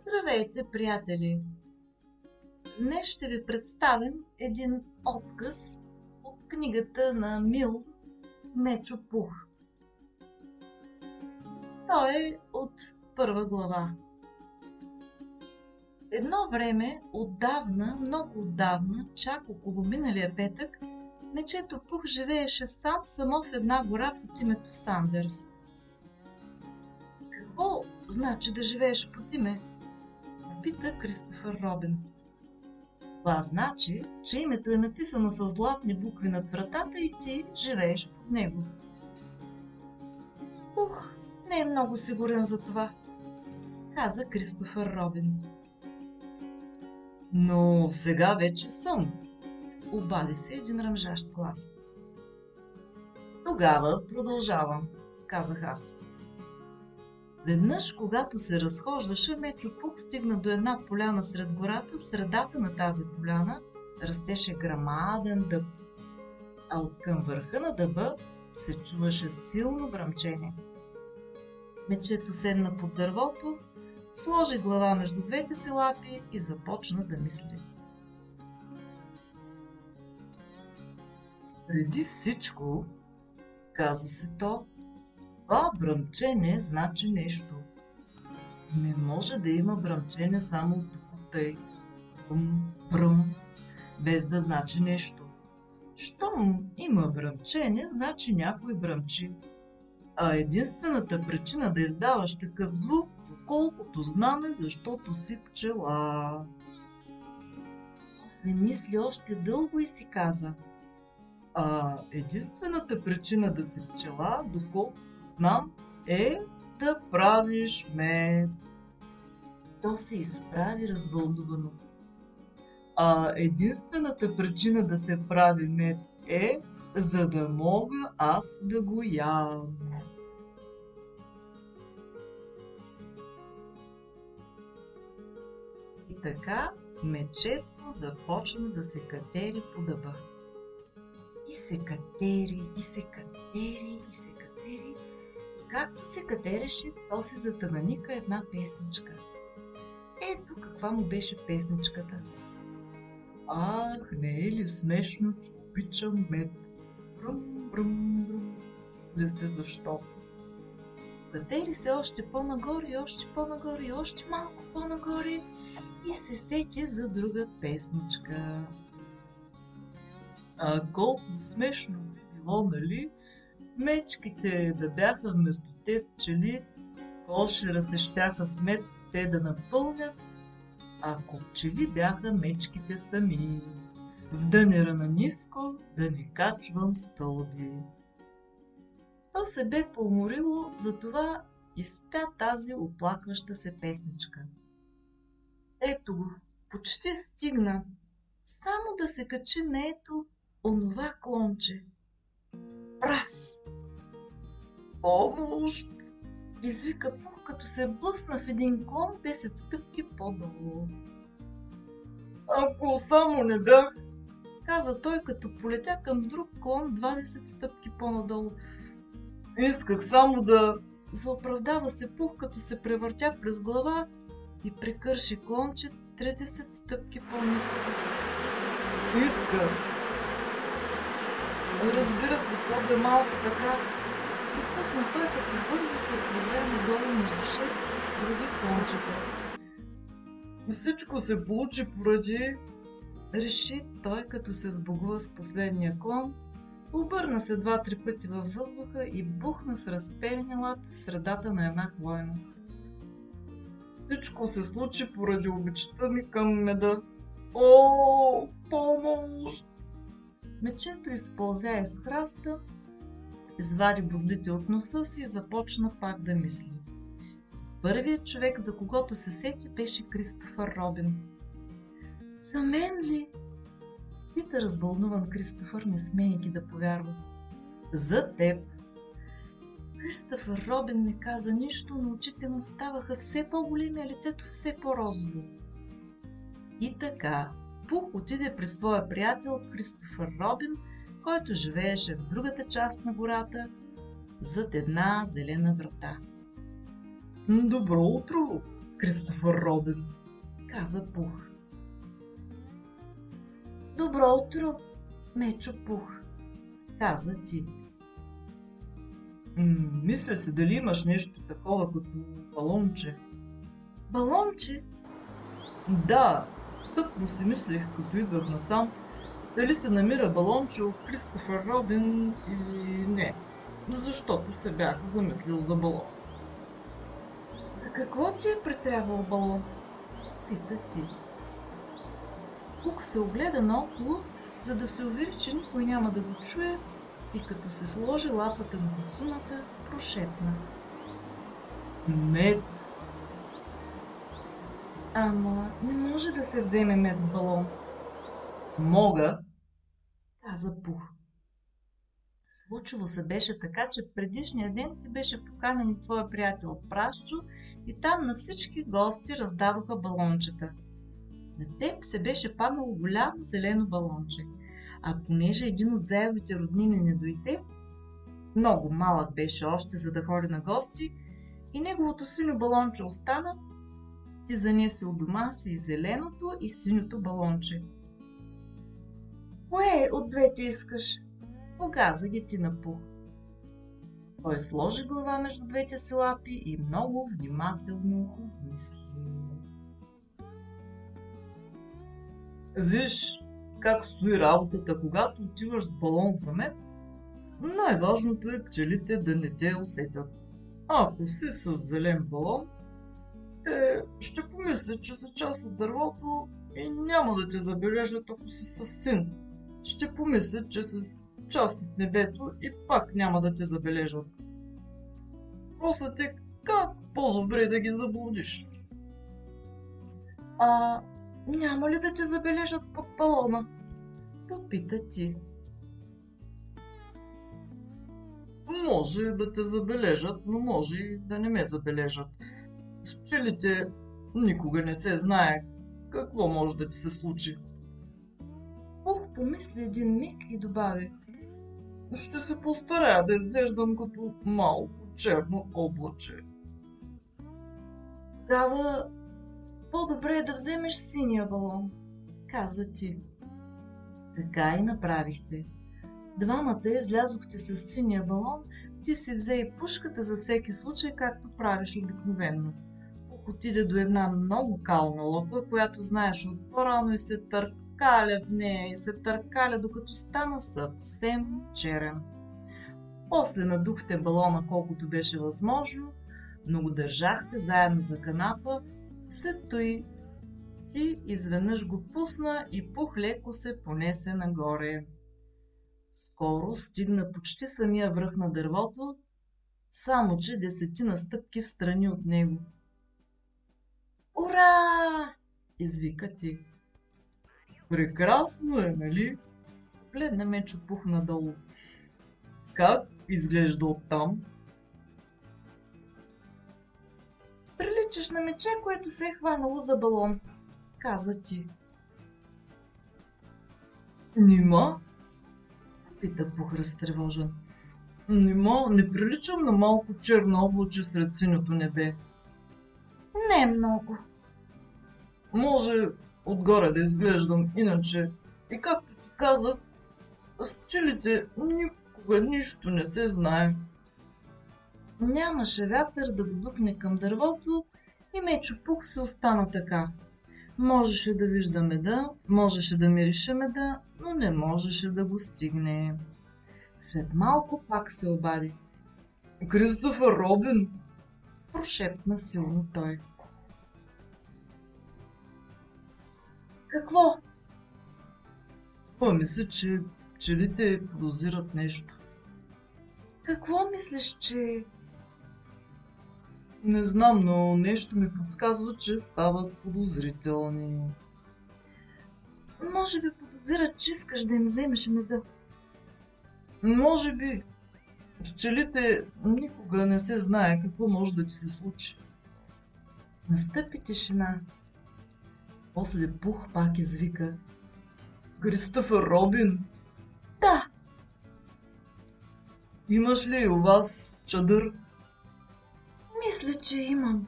Здравейте, приятели! Днес ще ви представим един откъс от книгата на Мил Мечо Пух. Той е от първа глава. Едно време, отдавна, много отдавна, чак около миналия петък, Мечето Пух живееше само в една гора под името Сандърс. Какво значи да живееш под име? Пита Кристофър Робин. Това значи, че името е написано с златни букви над вратата и ти живееш под него. Пух не е много сигурен за това, каза Кристофър Робин. Но сега вече съм, обади се един ръмжащ глас. Тогава продължавам, казах аз. Веднъж, когато се разхождаше, Мечо Пух стигна до една поляна сред гората. В средата на тази поляна растеше грамаден дъб, а откъм върха на дъба се чуваше силно бръмчение. Мечето седна под дървото, сложи глава между двете си лапи и започна да мисли. Преди всичко, каза се то, това бръмчене значи нещо. Не може да има бръмчене само от тъй, бръм, без да значи нещо. Щом има бръмчене, значи някой бръмчи. А единствената причина да издаваш такъв звук, колкото знаме, защото си пчела. После мисли още дълго и си каза. А единствената причина да си пчела, доколкото знам, е да правиш мед. То се изправи развълнувано. А единствената причина да се прави мед е, за да мога аз да го ям. И така мечето започна да се катери по дъба. И се катери, и се катери, и се катери. Както се катереше, то се затънаника една песничка. Ето каква му беше песничката. Ах, не е ли смешно, че обичам мед? Брум, брум, брум. Да се защо. Катери се още по-нагоре, и още по-нагоре, и още малко по-нагоре и се сети за друга песничка. А колко смешно би било, нали? Мечките да бяха вместо те с пчели, кошера се щяха с мед те да напълнят, ако пчели бяха мечките сами. В дънера на ниско да не качвам стълби. То се бе поуморило, затова изпя тази оплакваща се песничка. Ето го, почти стигна. Само да се качи на ето онова клонче. Раз! Помощ! Извика Пух, като се блъсна в един клон 10 стъпки по-долу. Ако само не бях, каза той, като полетя към друг клон 20 стъпки по-надолу. Исках само да... Заоправдава се Пух, като се превъртя през глава и прекърши клонче 30 стъпки по-ниско. Иска. Разбира се, това бе малко така. И пусна той, като бързо се проведе надолу между 6 други клончета. И всичко се получи поради... Реши той, като се сбогува с последния клон, обърна се 2-3 пъти във въздуха и бухна с разперени лапи в средата на една хвойна. Всичко се случи поради обичта ми към меда. О, помощ! Мечето изпълзя из храста, извади бодлите от носа си и започна пак да мисли. Първият човек, за когото се сети, беше Кристофър Робин. За мен ли? Пита развълнуван Кристофър, не смеейки да повярва. За теб. Кристофър Робин не каза нищо, но очите му ставаха все по-големи, а лицето все по-розово. И така, Пух отиде при своя приятел Кристофър Робин, който живееше в другата част на гората, зад една зелена врата. Добро утро, Кристофър Робин, каза Пух. Добро утро, Мечо Пух, каза Ти. Мисля си дали имаш нещо такова като балонче. Балонче? Да, тъкмо си мислех, като идвах насам, дали се намира балонче от Кристофър Робин или не, защото се бях замислил за балон. За какво ти е претрябвал балон? Пита Ти. Пух се огледа наоколо, за да се увери, че никой няма да го чуе, и като се сложи лапата на буцуната, прошепна. Мед! Ама не може да се вземе мед с балон. Мога, каза Пух. Случило се беше така, че предишния ден ти беше поканен и твоя приятел Прашчо и там на всички гости раздадоха балончета. На теб се беше паднало голямо зелено балонче, а понеже един от заевите роднини не дойде, много малък беше още за да ходи на гости и неговото синьо балонче остана, ти занесе от дома си и зеленото и синьото балонче. Кое от двете искаш? Погаза ги Ти на Пух. Той сложи глава между двете си лапи и много внимателно обмисли. Виж как стои работата, когато отиваш с балон за мед. Най-важното е пчелите да не те усетят. Ако си с зелен балон, те ще помислят, че са част от дървото и няма да те забележат, ако си с син. Ще помислят, че си част от небето и пак няма да те забележат. Въпросът е как по-добре да ги заблудиш. Няма ли да те забележат под балона? Попита Ти. Може да те забележат, но може и да не ме забележат. С пчелите никога не се знае какво може да ти се случи. Пух помисли един миг и добави. Ще се постарая да изглеждам като малко черно облаче. Тогава по-добре е да вземеш синия балон, каза Ти. Така и направихте. Двамата излязохте с синия балон, Ти си взе и пушката за всеки случай, както правиш обикновенно. Пух отиде до една много кална лопа, която знаеш от по-рано и се търкаля в нея и се търкаля, докато стана съвсем черен. После надухте балона колкото беше възможно, но го държахте заедно за канапа, след той Ти изведнъж го пусна и Пух леко се понесе нагоре. Скоро стигна почти самия връх на дървото, само че 10 стъпки встрани от него. Ура! Извика Ти. Прекрасно е, нали? Гледна Мечо Пух надолу. Как изглежда оттам? Приличаш на мече, което се е хванало за балон, каза Ти. Нима? Пита Пух разтревожен. Нима не приличам на малко черно облаче сред синьото небе. Не много. Може отгоре да изглеждам иначе. И както ти казах, с пчелите никога нищо не се знае. Нямаше вятър да го духне към дървото и Мечо Пух се остана така. Можеше да вижда меда, можеше да мирише меда, но не можеше да го стигне. След малко пак се обади. Кристофър Робин! Прошепна силно той. Какво? Помисля, че пчелите подозират нещо. Какво мислиш, че... Не знам, но нещо ми подсказва, че стават подозрителни. Може би подозират, че искаш да им вземеш меда. Може би. Пчелите никога не се знае какво може да ти се случи. Настъпи тишина. После Пух пак извика. Кристофър Робин? Да. Имаш ли у вас чадър? Мисля, че имам.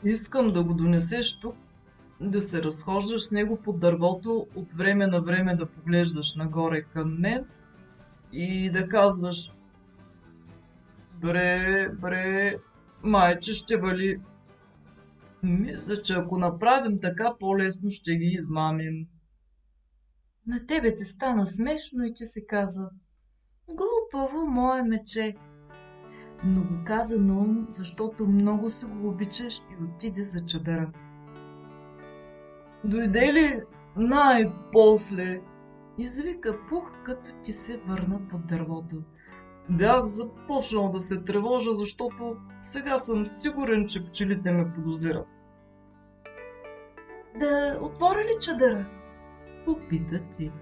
Искам да го донесеш тук, да се разхождаш с него по дървото, от време на време да поглеждаш нагоре към мен и да казваш: бре, бре, майче ще вали. Мисля, че ако направим така, по-лесно ще ги измамим. На тебе ти стана смешно и ти си каза: глупаво, мое мече. Но го каза на ум, защото много си го обичаш и отиде за чадъра. Дойде ли най-после? Извика Пух, като ти се върна под дървото. Бях започнал да се тревожа, защото сега съм сигурен, че пчелите ме подозират. Да отворя ли чадъра? Попита ти.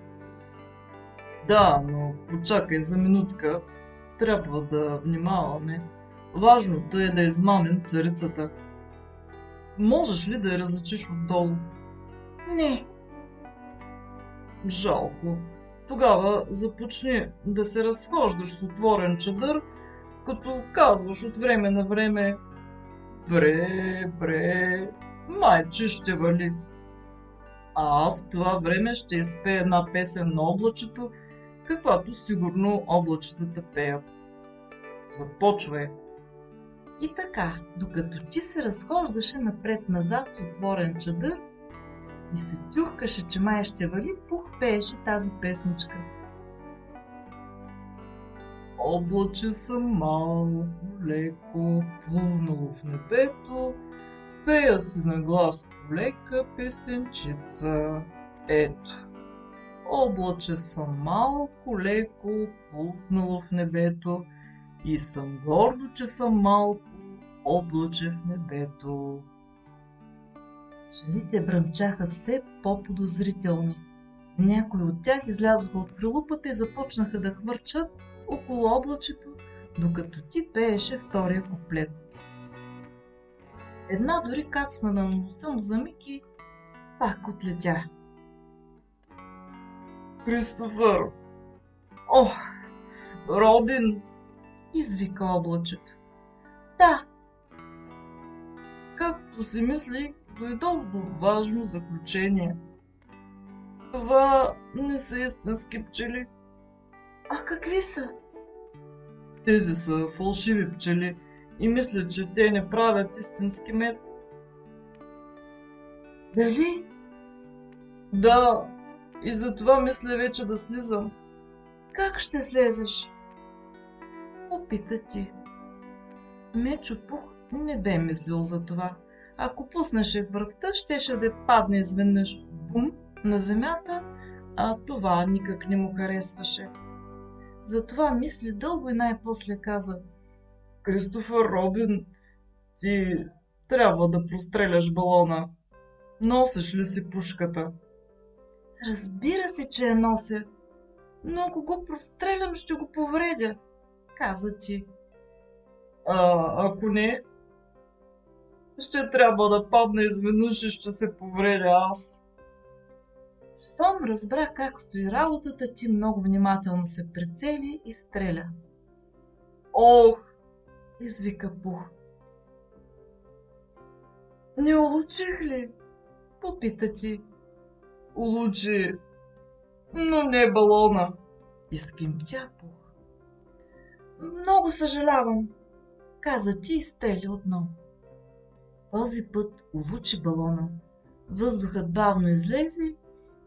Да, но почакай за минутка. Трябва да внимаваме. Важното е да измамим царицата. Можеш ли да я различиш отдолу? Не. Жалко. Тогава започни да се разхождаш с отворен чадър, като казваш от време на време: бре, бре, майче ще вали. А аз в това време ще изпея една песен на облачето, каквато сигурно облачетата пеят. Започвай. И така, докато ти се разхождаше напред-назад с отворен чадър и се тюхкаше, че май ще вали, Пух пееше тази песничка. Облаче съм малко, леко, плувнало в небето, пея си на глас лека песенчица. Ето. Облаче съм малко, леко, плувнало в небето и съм гордо, че съм малко облаче в небето. Пчелите бръмчаха все по-подозрителни. Някои от тях излязоха от прилупата и започнаха да хвърчат около облачето, докато ти пееше втория куплет. Една дори кацна на носа му за миг и пак отлетя. Кристофър! Ох, Робин! Извика облачето. Да. Както си мислих, дойдох до важно заключение. Това не са истински пчели. А какви са? Тези са фалшиви пчели и мисля, че те не правят истински мед. Дали? Да, и затова мисля вече да слизам. Как ще слезеш? Попита ти. Мечо Пух не бе мислил за това. Ако пуснеше връхта, щеше да падне изведнъж бум на земята, а това никак не му харесваше. Затова мисли дълго и най-после каза: Кристофър, Робин, ти трябва да простреляш балона. Носиш ли си пушката? Разбира се, че я нося, но ако го прострелям, ще го повредя, каза ти. Ако не, ще трябва да падна изведнъж и ще се повредя аз. Щом разбра как стои работата, ти много внимателно се прицели и стреля. Ох! Извика Пух. Не улучих ли? Попита ти. Улучи, но не балона. Изкимтя Пух. Много съжалявам, каза ти и стреля отново. Този път улучи балона. Въздухът бавно излезе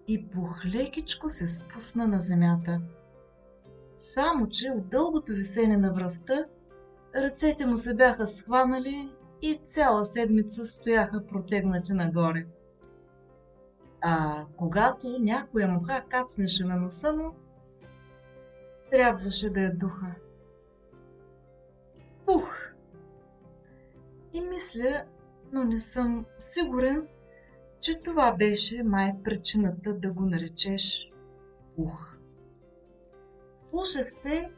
и Пух лекичко се спусна на земята. Само че от дългото висене на връвта ръцете му се бяха схванали и цяла седмица стояха протегнати нагоре. А когато някоя муха кацнеше на носа му, трябваше да я духа. Пух! И мисля, но не съм сигурен, че това беше май причината да го наречеш Пух. Слушахте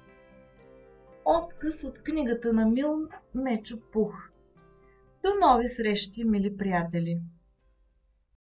откъс от книгата на Милн Мечо Пух. До нови срещи, мили приятели!